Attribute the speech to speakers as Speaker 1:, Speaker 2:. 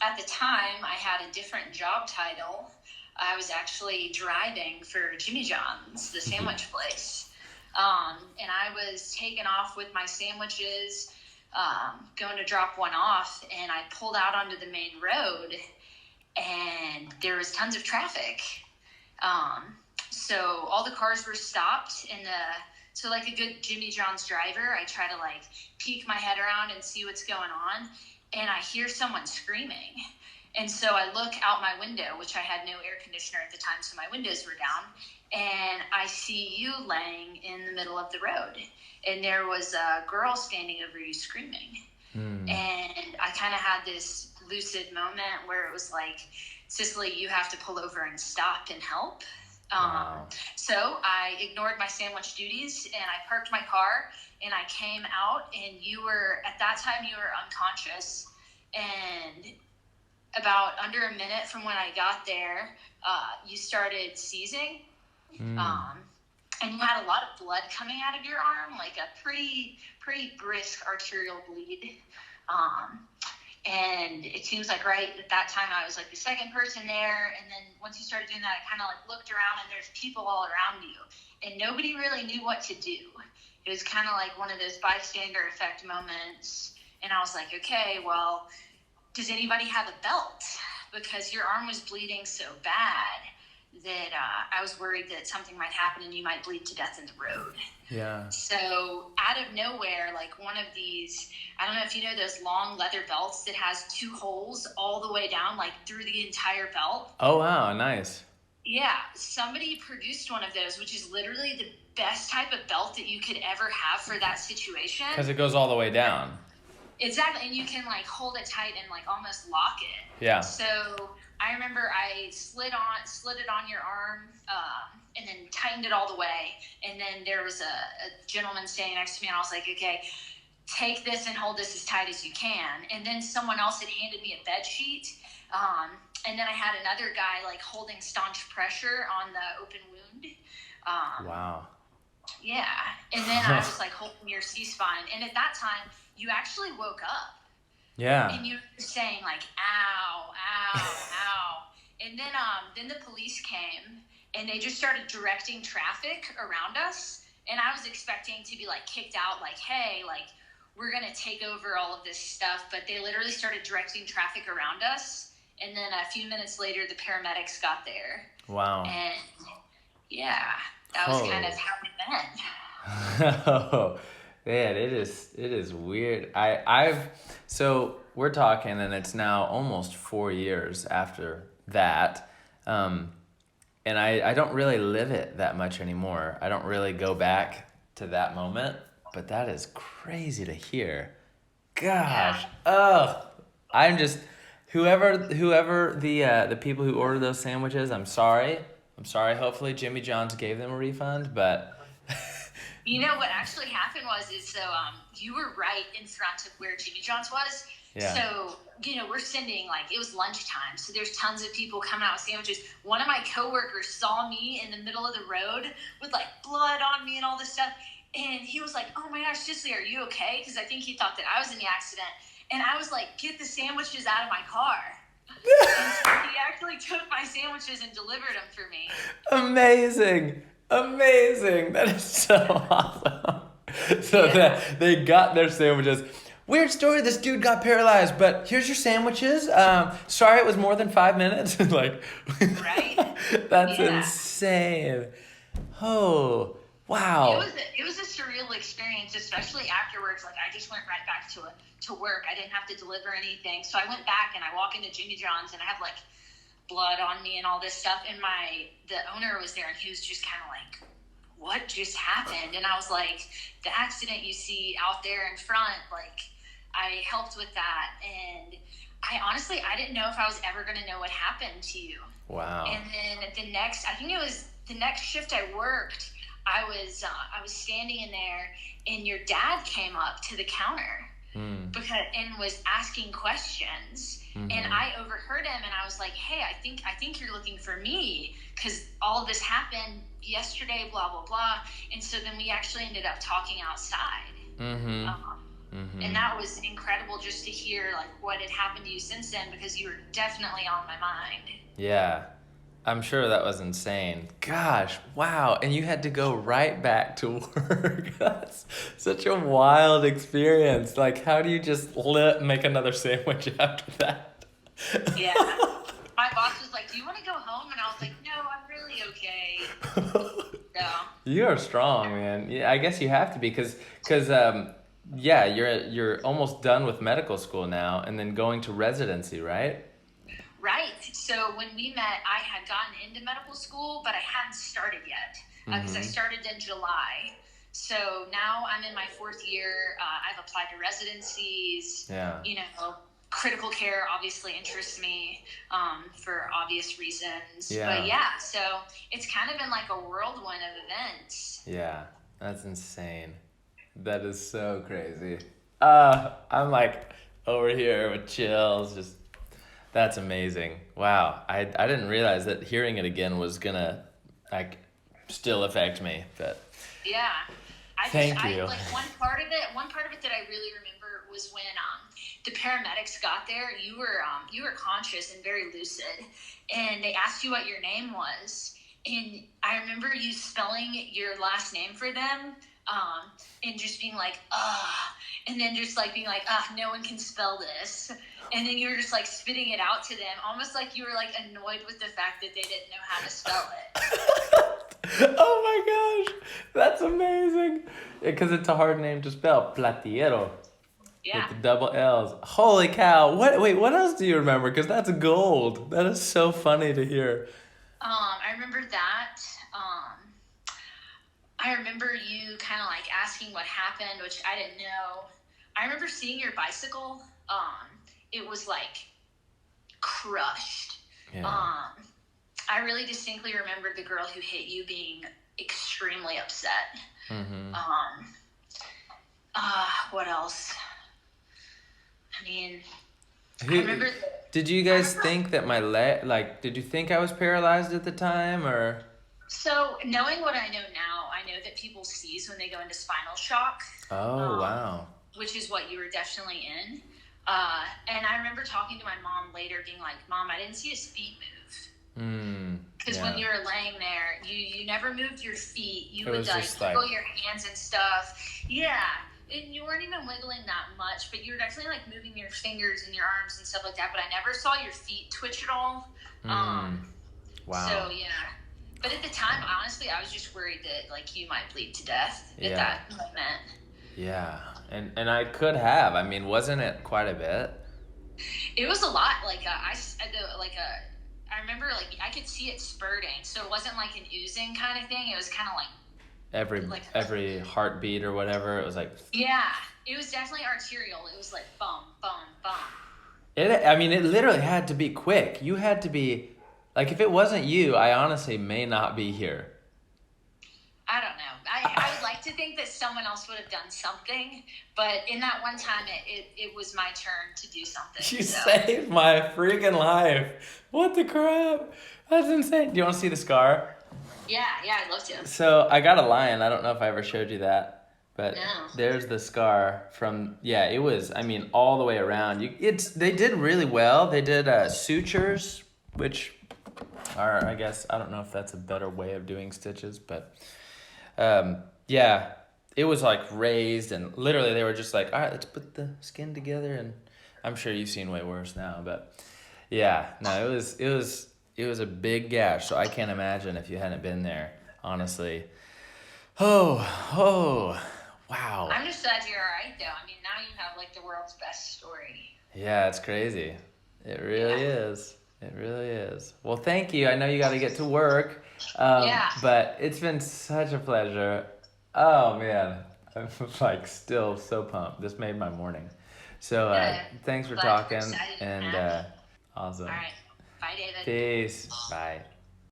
Speaker 1: At the time, I had a different job title. I was actually driving for Jimmy John's, the sandwich place. And I was taking off with my sandwiches, going to drop one off, and I pulled out onto the main road, and there was tons of traffic. So all the cars were stopped, and so like a good Jimmy John's driver, I try to like peek my head around and see what's going on, and I hear someone screaming. And so I look out my window, which I had no air conditioner at the time, so my windows were down, and I see you laying in the middle of the road, and there was a girl standing over you screaming. And I kind of had this lucid moment where it was like, Cicily, you have to pull over and stop and help.
Speaker 2: Wow.
Speaker 1: So I ignored my sandwich duties, and I parked my car, and I came out, and at that time you were unconscious, and about under a minute from when I got there, you started seizing, and you had a lot of blood coming out of your arm, like a pretty brisk arterial bleed. And it seems like right at that time I was like the second person there, and then once you started doing that, I kind of like looked around, and there's people all around you, and nobody really knew what to do. It was kind of like one of those bystander effect moments, and I was like, okay, well, does anybody have a belt? Because your arm was bleeding so bad that I was worried that something might happen and you might bleed to death in the road.
Speaker 2: Yeah.
Speaker 1: So out of nowhere, like one of these, I don't know if you know those long leather belts that has 2 holes all the way down, like through the entire belt.
Speaker 2: Oh, wow. Nice.
Speaker 1: Yeah. Somebody produced one of those, which is literally the best type of belt that you could ever have for that situation.
Speaker 2: Because it goes all the way down.
Speaker 1: Exactly, and you can like hold it tight and like almost lock it.
Speaker 2: Yeah.
Speaker 1: So I remember I slid it on your arm, and then tightened it all the way. And then there was a gentleman standing next to me, and I was like, okay, take this and hold this as tight as you can. And then someone else had handed me a bed sheet, and then I had another guy like holding staunch pressure on the open wound.
Speaker 2: Wow.
Speaker 1: Yeah, and then I was like holding your C-spine, and at that time you actually woke up.
Speaker 2: Yeah.
Speaker 1: And you were saying like, ow, ow, ow. And then the police came, and they just started directing traffic around us. And I was expecting to be like kicked out, like, hey, like we're going to take over all of this stuff. But they literally started directing traffic around us. And then a few minutes later, the paramedics got there.
Speaker 2: Wow.
Speaker 1: And yeah, that was kind of how it went.
Speaker 2: Oh, man, it is weird. So we're talking, and it's now almost 4 years after that. And I don't really live it that much anymore. I don't really go back to that moment, but that is crazy to hear. Gosh. Oh, I'm just, whoever the people who ordered those sandwiches, I'm sorry. Hopefully Jimmy John's gave them a refund, but
Speaker 1: you know what actually happened is you were right in front of where Jimmy John's was.
Speaker 2: Yeah.
Speaker 1: So, we're sending, like, it was lunchtime, so there's tons of people coming out with sandwiches. One of my coworkers saw me in the middle of the road with, like, blood on me and all this stuff, and he was like, oh my gosh, Cicely, are you okay? Because I think he thought that I was in the accident. And I was like, get the sandwiches out of my car. And so he actually took my sandwiches and delivered them for me.
Speaker 2: Amazing. That is so awesome. So that they got their sandwiches. Weird story, this dude got paralyzed, but here's your sandwiches. Sorry it was more than 5 minutes. Like,
Speaker 1: right?
Speaker 2: That's insane. Oh, wow.
Speaker 1: It was a surreal experience, especially afterwards. Like, I just went right back to work. I didn't have to deliver anything. So I went back, and I walk into Jimmy John's, and I have like blood on me and all this stuff, and the owner was there, and he was just kind of like, what just happened? And I was like, the accident you see out there in front, like, I helped with that. And I didn't know if I was ever going to know what happened to you.
Speaker 2: Wow.
Speaker 1: And then I think it was the next shift I worked, I was standing in there, and your dad came up to the counter and was asking questions. Mm-hmm. And I overheard him, and I was like, hey, I think you're looking for me, because all of this happened yesterday, blah, blah, blah. And so then we actually ended up talking outside. And that was incredible just to hear like what had happened to you since then, because you were definitely on my mind.
Speaker 2: Yeah. I'm sure that was insane. Gosh, wow. And you had to go right back to work. That's such a wild experience. Like, how do you just make another sandwich after that?
Speaker 1: Yeah. My boss was like, "Do you want to go home?" And I was like, "No, I'm really okay." So.
Speaker 2: You are strong, man. Yeah, I guess you have to be because yeah, you're almost done with medical school now, and then going to residency, right?
Speaker 1: Right. So when we met, I had gotten into medical school, but I hadn't started yet because I started in July. So now I'm in my fourth year. I've applied to residencies.
Speaker 2: Yeah.
Speaker 1: You know, critical care obviously interests me for obvious reasons.
Speaker 2: Yeah.
Speaker 1: But yeah, so it's kind of been like a whirlwind of events.
Speaker 2: Yeah, that's insane. That is so crazy. I'm like over here with chills. Just that's amazing. Wow, I didn't realize that hearing it again was gonna like still affect me. But
Speaker 1: yeah,
Speaker 2: thank you.
Speaker 1: Like one part of it that I really remember was when the paramedics got there. You were conscious and very lucid, and they asked you what your name was, and I remember you spelling your last name for them. And just being like, and then just like being like, no one can spell this. And then you were just like spitting it out to them, almost like you were like annoyed with the fact that they didn't know how to spell it.
Speaker 2: Oh my gosh, that's amazing. Because it's a hard name to spell, Platiero.
Speaker 1: Yeah.
Speaker 2: With the double L's. Holy cow. Wait, what else do you remember? Because that's gold. That is so funny to hear.
Speaker 1: I remember that. I remember you kind of like asking what happened, which I didn't know. I remember seeing your bicycle. It was like crushed.
Speaker 2: Yeah.
Speaker 1: I really distinctly remember the girl who hit you being extremely upset. What else? I mean, I remember.
Speaker 2: Did you guys think that my leg, like, did you think I was paralyzed at the time, or?
Speaker 1: So, knowing what I know now, I know that people seize when they go into spinal shock.
Speaker 2: Oh, wow.
Speaker 1: Which is what you were definitely in. And I remember talking to my mom later, being like, "Mom, I didn't see his feet move." Because when you were laying there, you never moved your feet. You would like wiggle your hands and stuff. Yeah. And you weren't even wiggling that much, but you were definitely like moving your fingers and your arms and stuff like that. But I never saw your feet twitch at all.
Speaker 2: Wow.
Speaker 1: So yeah. But at the time, honestly, I was just worried that like you might bleed to death at that moment.
Speaker 2: Yeah, and I could have. I mean, wasn't it quite a bit?
Speaker 1: It was a lot. Like I remember like I could see it spurting, so it wasn't like an oozing kind of thing. It was kind of like
Speaker 2: every heartbeat or whatever. It was like
Speaker 1: it was definitely arterial. It was like bum bum bum.
Speaker 2: It literally had to be quick. You had to be like, if it wasn't you, I honestly may not be here.
Speaker 1: I don't know. I would like to think that someone else would have done something, but in that one time, it was my turn to do something.
Speaker 2: You saved my freaking life. What the crap? That's insane. Do you want to see the scar?
Speaker 1: Yeah, I'd love to.
Speaker 2: So I got a lion. I don't know if I ever showed you that, but
Speaker 1: no.
Speaker 2: There's the scar from, it was, all the way around. They did really well. They did sutures, which are, I guess, I don't know if that's a better way of doing stitches, but it was like raised, and literally they were just like, all right, let's put the skin together, and I'm sure you've seen way worse now, but it was a big gash, so I can't imagine if you hadn't been there, honestly. Oh, wow.
Speaker 1: I'm just glad you're all right, though. Now you have like the world's best story.
Speaker 2: Yeah, it's crazy. It really is. It really is. Well, thank you. I know you got to get to work. But it's been such a pleasure. Oh, man. I'm like still so pumped. This made my morning. So thanks for talking. And awesome.
Speaker 1: All right. Bye, David.
Speaker 2: Peace. Bye.